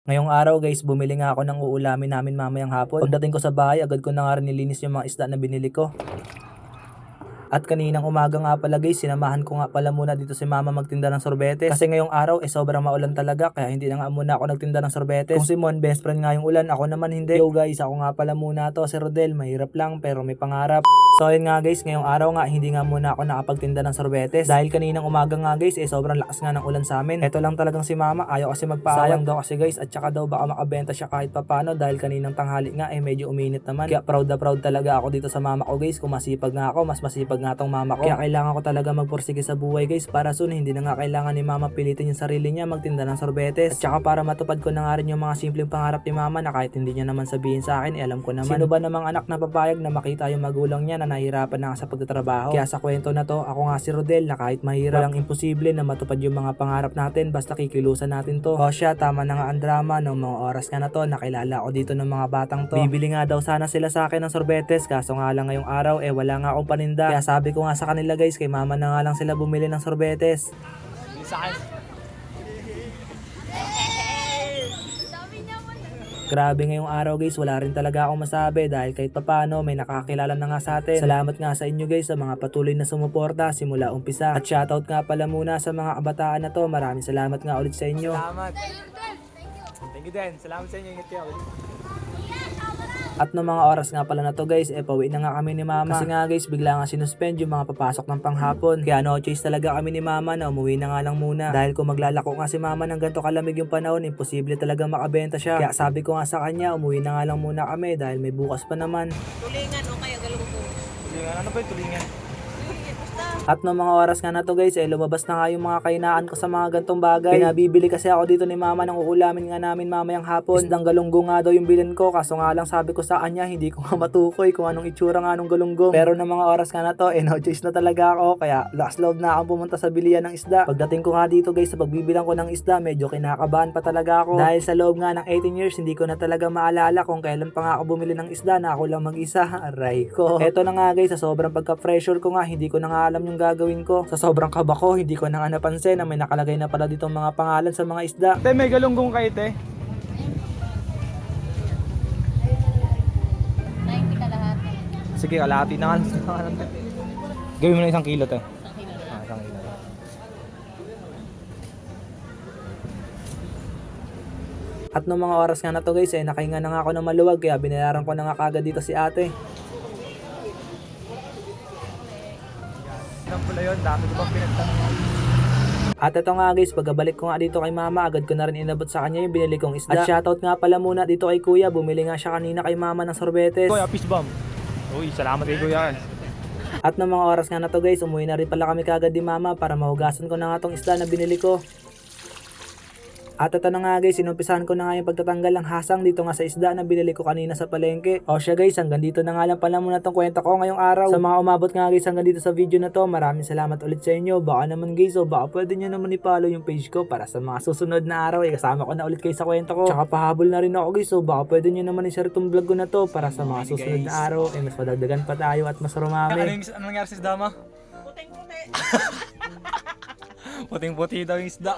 Ngayong araw guys, bumili nga ako ng uulamin namin mamayang hapon. Pagdating ko sa bahay, agad ko na nga rin nilinis yung mga isda na binili ko. At kaninang umaga nga pala guys, sinamahan ko nga pala muna dito si mama magtinda ng sorbetes. Kasi ngayong araw sobrang maulan talaga, kaya hindi na nga muna ako nagtinda ng sorbetes. Kung si Mon, best friend nga yung ulan, ako naman hindi. Yo guys, ako nga pala muna to, si Rodel. Mahirap lang pero may pangarap. So yun nga guys, ngayong araw nga hindi nga muna ako nakapagtinda ng sorbetes. Dahil kaninang umaga nga guys, sobrang lakas nga ng ulan sa amin. Ito lang talagang si mama, ayaw kasi magpaawang daw kasi guys. At saka daw baka makabenta siya kahit papano dahil kaninang tanghali nga medyo uminit naman. Kaya proud na proud talaga ako dito sa mama ko guys. Kung masipag nga ako, mas masipag nga tong mama ko. Kaya kailangan ko talaga magpursige sa buhay guys, para soon hindi na nga kailangan ni mama pilitin yung sarili niya magtinda ng sorbetes. At saka para matupad ko na nga rin yung mga simpleng pangarap ni mama na kahit hindi niya naman sabihin sa akin, alam ko naman. Sino ba namang anak na papayag na makita yung magulang niya na nahihirapan na sa pagtatrabaho? Kaya sa kwento na to, ako nga si Rodel na kahit mahirap, walang imposible na matupad yung mga pangarap natin basta kikilusan natin to. O siya, tama na nga ang drama. Ng mga oras nga na to, nakilala ko dito ng mga batang to. Bibili nga daw sana sila sa akin ng sorbetes, kaso nga lang ngayong araw wala nga akong paninda. Kaya sabi ko nga sa kanila guys, kay mama na nga lang sila bumili ng sorbetes. Grabe ngayong araw guys, wala rin talaga akong masabi dahil kahit papano may nakakilala na nga sa atin. Salamat nga sa inyo guys sa mga patuloy na sumuporta simula umpisa. At shoutout nga pala muna sa mga kabataan na to. Maraming salamat nga ulit sa inyo. Salamat. Thank you din. Salamat sa inyo. Ingat kayo. At no mga oras nga pala na to guys, pauwi na nga kami ni mama. Kasi nga guys, bigla nga sinuspend yung mga papasok ng panghapon. Kaya no choice talaga kami ni mama na umuwi na nga lang muna. Dahil kung maglalako nga si mama ng ganito kalamig yung panahon, imposible talaga makabenta siya. Kaya sabi ko nga sa kanya, umuwi na nga lang muna kami dahil may bukas pa naman. Tulingan o kaya galungkong. Tulingan. Ano ba yung tulingan? At no mga oras nga na to guys, lumabas na nga yung mga kainaan ko sa mga gantong bagay. Pinabibili kasi ako dito ni mama ng uulamin nga namin mamayang hapon. Isdang galunggong nga daw yung bilin ko, kaso nga lang sabi ko sa kanya, hindi ko nga matukoy kung anong itsura nga nung galunggong. Pero no mga oras nga na to, no choice na talaga ako, kaya last love na akong pumunta sa bilihan ng isda. Pagdating ko nga dito guys, sa pagbibilang ko ng isda, medyo kinakabahan pa talaga ako. Dahil sa loob nga ng 18 years, hindi ko na talaga maalala kung kailan pa nga ako bumili ng isda na ako lang mag-isa. Aray ko. Eto na nga guys, sa sobrang pagka-pressure ko nga, hindi ko na nga alam yung gagawin ko. Sa sobrang kaba ko, hindi ko na nga napansin na may nakalagay na pala ditong mga pangalan sa mga isda. Te, may galunggong kayo, te. 90 ka lahat. Sige, kalahati na nga. Gawin mo na 1 kilo, te. 1 kilo. At nung mga oras nga na to guys, nakahinga na nga ako ng maluwag, kaya binayaran ko na nga kagad dito si ate. Ang pula yun, dami ko bang pinagtanong. At ito nga guys, pagkabalik ko nga dito kay mama, agad ko na rin inabot sa kanya yung binili kong isda. At shoutout nga pala muna dito kay kuya, bumili nga siya kanina kay mama ng sorbetes. Kuya, peace bomb. Uy, salamat kay kuya. At nung mga oras nga na to guys, umuwi na rin pala kami kagad di mama para mahugasan ko na nga tong isda na binili ko. At ito na nga guys, sinumpisahan ko na nga yung pagtatanggal ng hasang dito nga sa isda na binili ko kanina sa palengke. O siya guys, hanggang dito na nga lang pala muna tong kwenta ko ngayong araw. Sa mga umabot nga guys hanggang dito sa video na to, maraming salamat ulit sa inyo. Baka naman guys, baka pwede nyo naman i-follow yung page ko para sa mga susunod na araw. Kasama ko na ulit kayo sa kwento ko. Tsaka pahabol na rin ako guys, baka pwede nyo naman i-share itong vlog ko na to para sa mga susunod na araw. Mas madagdagan pa tayo at mas rumami. Ano nangyari sa isda mo? Puting-puti. Puting-puti daw yung isda.